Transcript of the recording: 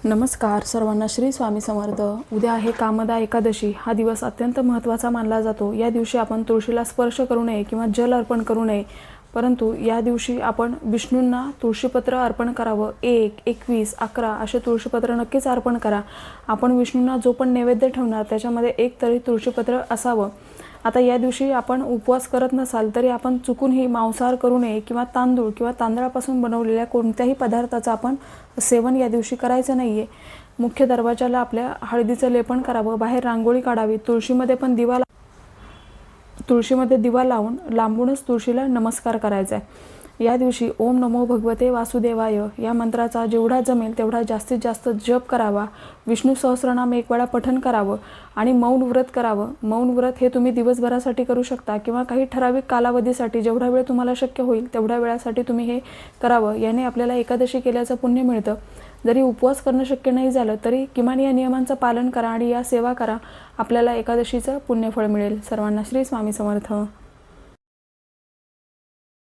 नमस्कार सर्वांना, श्री स्वामी समर्थ। उद्या आहे कामदा एकादशी। हा दिवस अत्यंत महत्त्वाचा मानला जातो। या दिवशी आपण तुळशीला स्पर्श करू नये किंवा जल अर्पण करू नये, परंतु या दिवशी आपण विष्णूंना तुळशीपत्र अर्पण करावं। 1, 21, 11 असे तुळशीपत्र नक्कीच अर्पण करा। आपण विष्णूंना जो पण नैवेद्य ठेवणार त्याच्यामध्ये एक तरी तुळशीपत्र असावं। आता या दिवशी आपण उपवास करत नसाल तरी आपण चुकूनही मांसाहार करू नये किंवा तांदूळ किंवा तांदळापासून बनवलेल्या कोणत्याही पदार्थाचं आपण सेवन या दिवशी करायचं नाही आहे। मुख्य दरवाजाला आपल्या हळदीचं लेपन करावं, बाहेर रांगोळी काढावी, तुळशीमध्ये दिवा लावून लांबूनच तुळशीला नमस्कार करायचा आहे। या दिवशी ओम नमो भगवते वासुदेवाय या मंत्राचा जेवढा जमेल तेवढा जास्तीत जास्त जप करावा। विष्णू सहस्रनाम एक वेळा पठण करावं आणि मौन व्रत करावं। मौन व्रत हे तुम्ही दिवसभरासाठी करू शकता किंवा काही ठराविक कालावधीसाठी, जेवढा वेळ तुम्हाला शक्य होईल तेवढ्या वेळासाठी तुम्ही हे करावं। याने आपल्याला एकादशी केल्याचं पुण्य मिळतं। जरी उपवास करणं शक्य नाही झालं तरी किमान या नियमांचं पालन करा आणि या सेवा करा, आपल्याला एकादशीचं पुण्यफळ मिळेल। सर्वांना श्री स्वामी समर्थ।